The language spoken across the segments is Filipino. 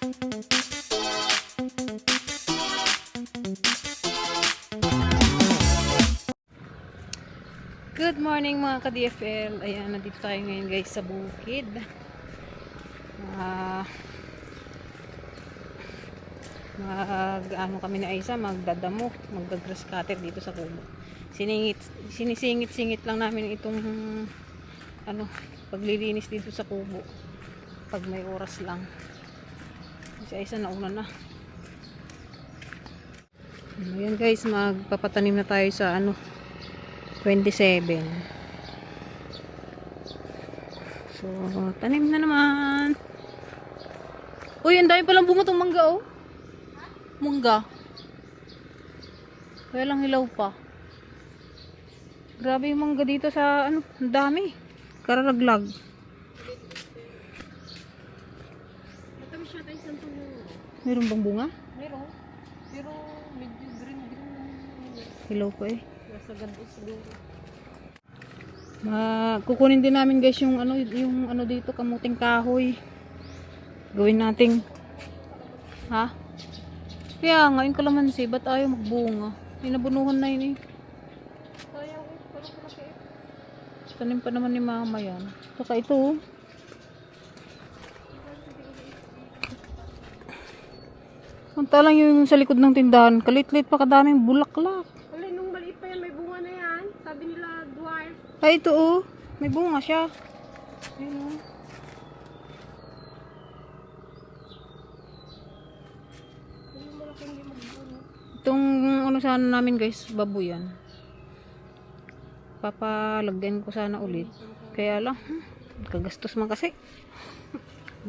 Good morning mga ka-DFL. Ayan, nandito tayo ngayon guys sa bukid. Ano kami na Aisa, magdadamo, magda-grass cutter dito sa kubo. Sinisingit-singit lang namin itong paglilinis dito sa kubo. Pag may oras lang. Si Aisa nauna na. Ayan guys, magpapatanim na tayo sa 27. So, tanim na naman. Uy, ang dami palang bunga itong mangga, oh. Mangga. Kaya lang hilaw pa. Grabe yung mangga dito sa, ang dami. Karalaglag. Meron bang bunga? Meron. Pero medyo green-green. Hilaw pa eh. Nasa ganito siguro. Kukunin din namin guys yung dito, kamuting kahoy. Gawin nating kaya nga yung kalamansi, ba't ayaw magbunga? Inabunuhan na yun eh. Sayang eh, parang malaki. Tanim pa naman ni mama yan. Saka ito oh. Samantalang yung sa likod ng tindahan, kalit-lit pa, kadaming bulaklak. Wala, nung maliit pa yan, may bunga na yan. Sabi nila, dwarf. Ay, ito oh. May bunga siya. Ayun oh. Yung malaki hindi magbunga. Itong sana namin guys, baboy yan. Papalagyan ko sana ulit. Kaya lang, kagastos man kasi.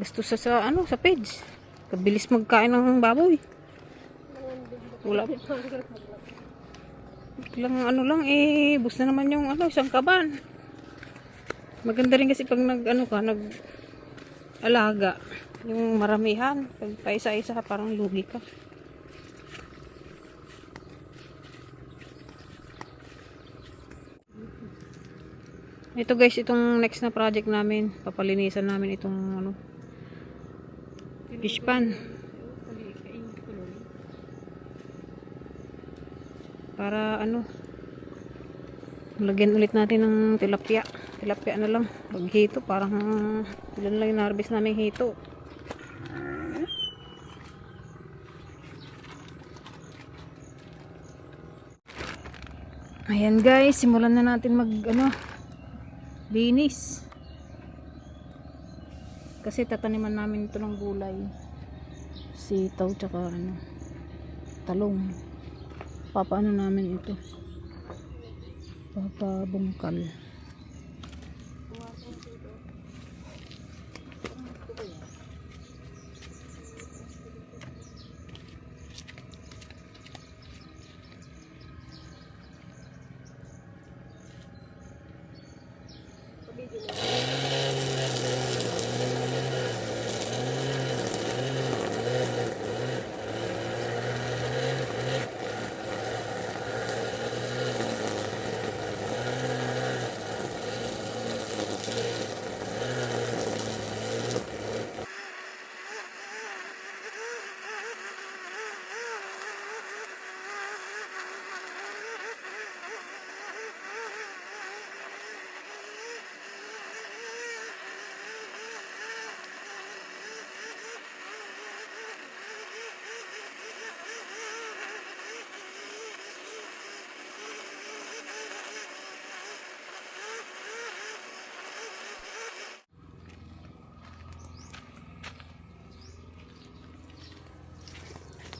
Gastos sa page. Kabilis magkain ng baboy. Wala pa. Lang bus na naman yung isang kaban. Maganda rin kasi pag nag-alaga. Yung maramihan. Pag paisa-isa parang lugi ka. Ito guys, itong next na project namin. Papalinisan namin itong fish pan. Para lagyan ulit natin ng tilapia. Tilapia na lang. Pag hito, parang ilan lang yung harvest namin hito. Ayan guys, simulan na natin linis. Kasi tataniman namin ito ng gulay. Sitaw tsaka talong. Papaano namin ito? Papabungkal.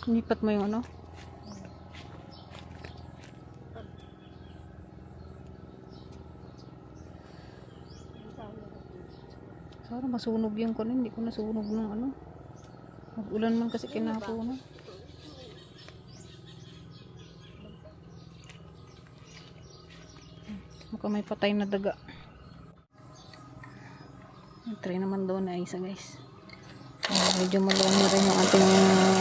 Nipat mo yung Sana masunog yung hindi ko nasunog ng Mag-ulan man kasi kinapon. Mukhang may patay na daga. Try naman doon na isa guys. Medyo maluwan na rin yung ating lamuhan.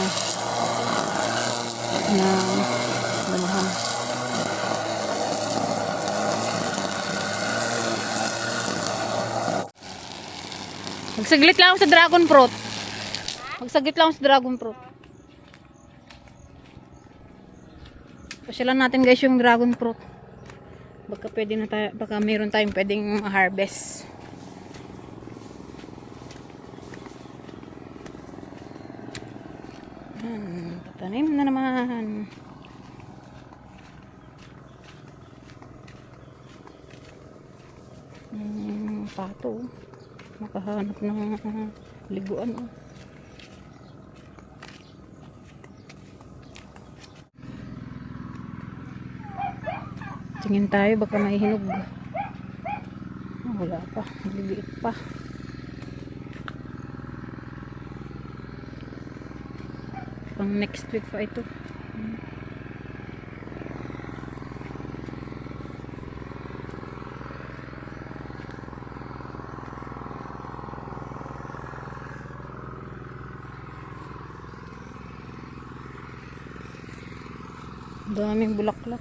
Magsaglit lang ako sa dragon fruit. Magsagit lang sa dragon fruit. Pasyalan natin guys yung dragon fruit. Baka pwede na tayo, baka meron tayong pwedeng ma-harvest. Patanim na naman. Pato. Makahanap ng liguan. Tingin tayo baka may hinog. Wala pa. Maliliit pa. Pang next week pa ito. Daming bulaklak.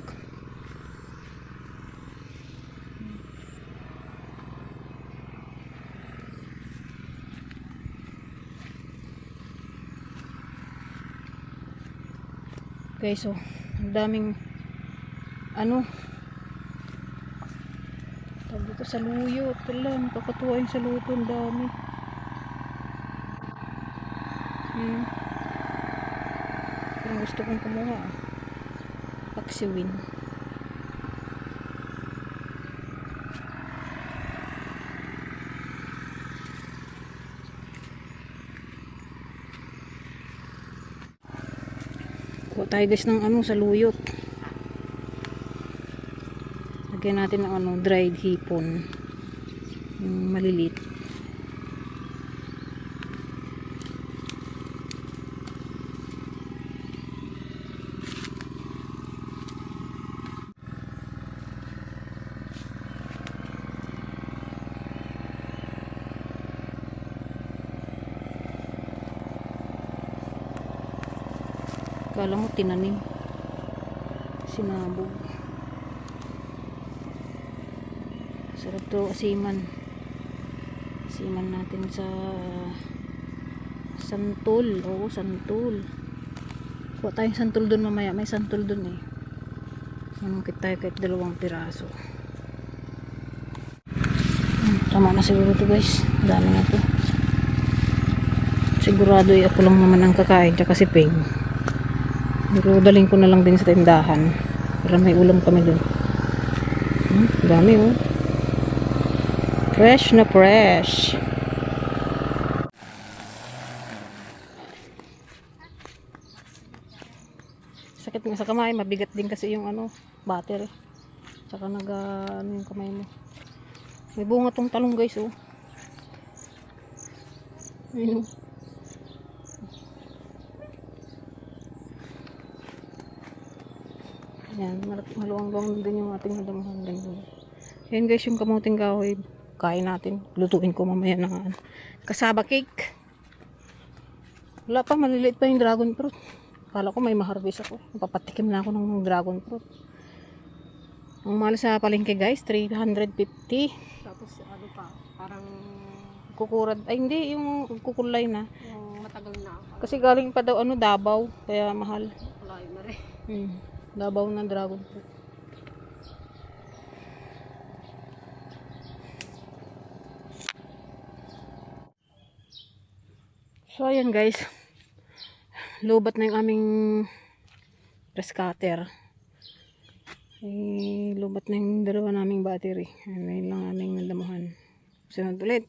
Okay, so ang daming ano tawag dito, saluyot. Wala, nakakatuwa yung saluyot. Ang dami. Parang gusto kong kumuha. Paksiwin. Kuha tayo guys ng ano, saluyot. Lagyan natin ng ano, dried hipon. Yung malilit. Kala mo tinanim. Sinabog. Sarap to asiman. Asiman natin sa santol. Oo, santol. Kuha tayong santol dun mamaya. May santol dun eh. Manungkit tayo kahit 2 piraso. Tama na siguro to guys. Dami na to. Sigurado ako lang naman ang kakain. Tsaka si Peng. Pero daling ko na lang din sa tindahan para may ulam kami dun. Dami oh. Fresh na fresh. Sakit nga sa kamay. Mabigat din kasi yung ano, battery. Tsaka ano yung kamay mo. May bunga tong talong guys oh. Ayun oh. Yan, maluwang-luwang din yung ating nadamahan din. Yan guys, yung kamuting kahoy, kain natin. Lutuin ko mamaya ng kasaba cake. Wala pa, maliliit pa yung dragon fruit. Kala ko may ma-harvest ako. Papatikim na ako ng dragon fruit. Ang mahal sa palengke guys, 350. Tapos ano pa, parang Kukurad, ay hindi, yung kukulay na. yung matagal na. Kasi galing pa daw ano, Davao, kaya mahal. Kulay na rin. Davao na dragon fruit. So ayan guys, lobat na yung aming press cutter. Lobat na yung 2 naming battery. Ayun lang aming nadamuhan. Sunod ulit.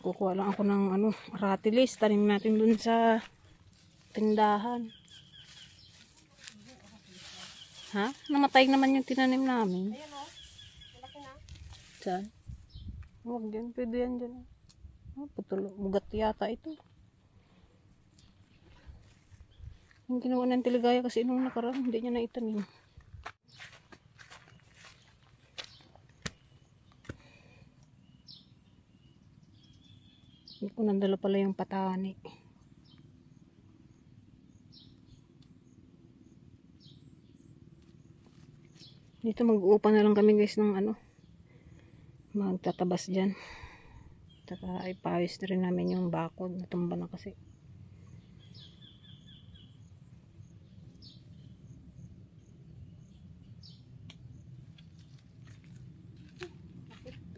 Kukuha lang ako ng ano, ratilis. Tanim natin dun sa tindahan. Ha? Namatay naman yung tinanim namin. Ayan o, malaki na. Saan? Huwag dyan. Pwede yan dyan. Putulo. Mugat yata ito. Yung ginawa ng Tiligaya kasi nung nakaraan, hindi niya naitanim. Hindi ko nandala pala yung patani. Dito mag-uupa na lang kami guys ng ano. Magtatabas dyan. Saka ipawis na rin namin yung bakod. Natumba na kasi.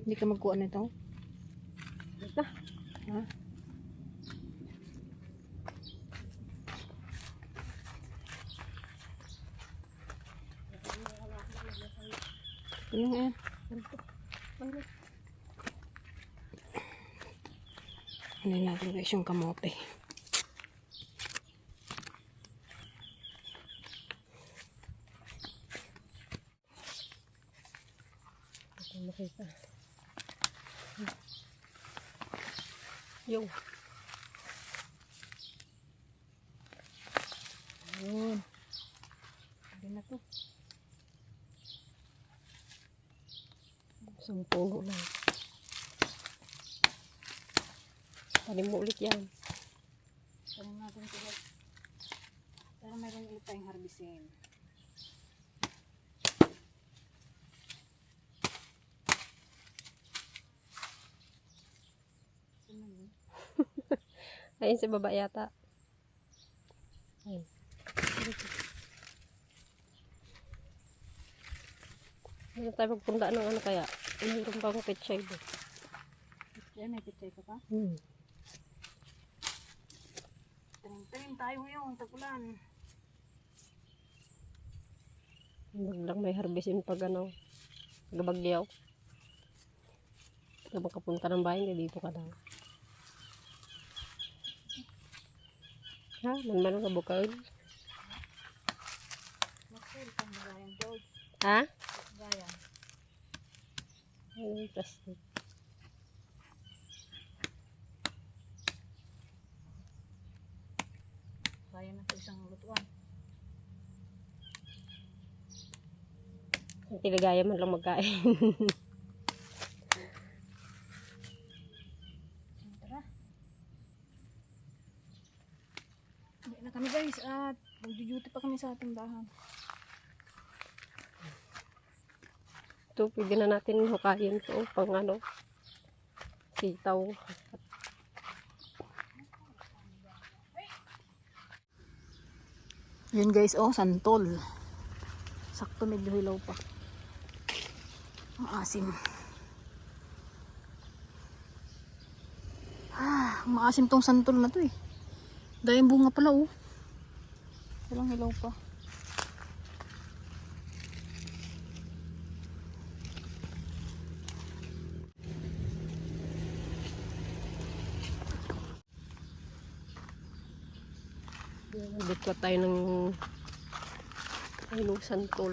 Hindi ka magkuha nito? Basta. Ha? Ano nga yan? Ano natin guys yung kamote. Ito makita. Yung. Ayun. Hindi na to. Isang puno lang. Tanim mo ulit yan. Tanim natin ito guys. Pero meron ulit tayong harbisin. Ayun sa baba yata. Ayun. Hindi tayo magpunda ng ano kaya. Mayroon bang pechay doon? Yan, may pichay ka pa? Tanim tayo ngayon, tagulan. Biglang may harbisin pag ano, gabagyaw. Kaya makapunta ng bahay, hindi dito ka lang. Ha? Manman ang kabukal? Makul kang magayan, George. Ha? Gayan. Ay, plastic. Kaya na ito isang lutuan. Ang tiligaya man lang magkain. Tara. Hindi na kami guys at mag-duty pa kami sa ating bahan. Ito, pwede na natin hukayin ito pang ano, sitaw. Yun guys, oh, santol. Sakto medyo hilaw pa. Ang asim. Maasim tong santol na to eh. Dahil bunga pala oh. Walang hilaw pa. Bikwat tayo ng ayun, santol.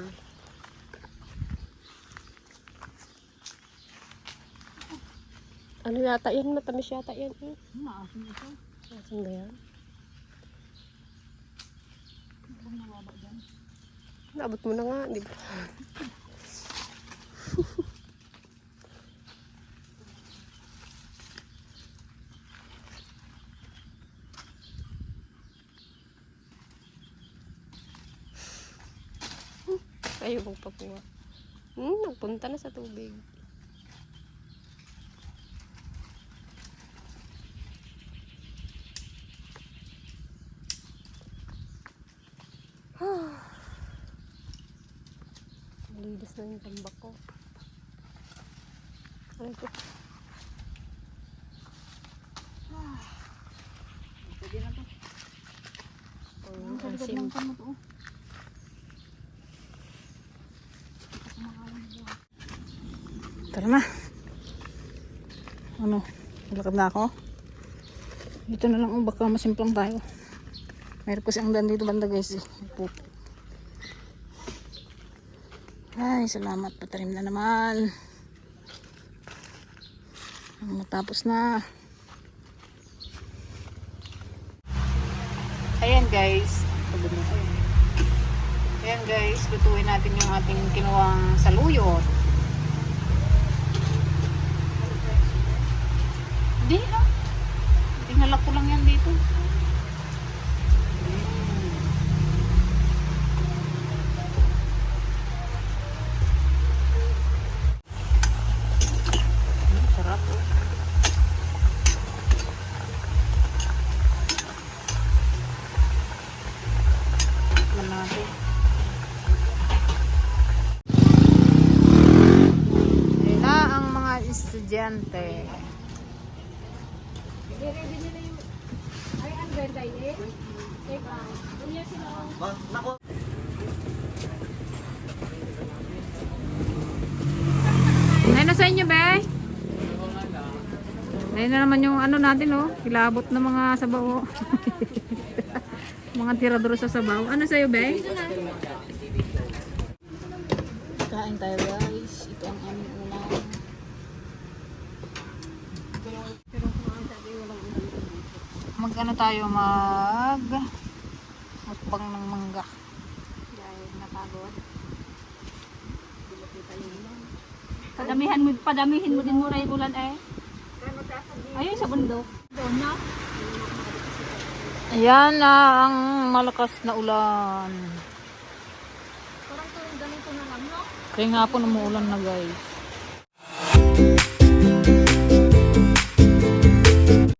Ano yata yan? Matamis yata yan. Maasim ito. Asan ba yan? Ibang nababa dyan. Naabot mo na nga, di ba? Ayaw magpakuha. Nagpunta na sa tubig. Malinis na yung tambak ko. Ano ito? Pwede na to. Ang sa likod Asim. ng kamot oh. Tara na. Ano? Malakad na ako. Dito na lang oh, baka masimplang tayo. Meron kasi ang daan dito banda guys eh. Puto. Ay, salamat. Patarim na naman. Matapos na. Ayan guys. Ayan guys, lutuin natin yung ating kinuwang saluyot. Hindi ah. Tinalak ko lang yan dito. Sarap oh. kuryente. Ayun na sa inyo, be. Ayun na naman yung ano natin, oh. Kilabot na mga sabaw, oh. Mga tirador sa sabaw. Ano sa'yo, be? Kain tayo, guys. Ito ang aming ulam. Mag-ano tayo, mukbang ng mangga. Dahil napagod. Padamihin mo din mo rin ulan eh. Ayun sa bundok. Doon na. Ayan na ang malakas na ulan. Parang ganito na lang, no? Kaya nga po umuulan na, guys.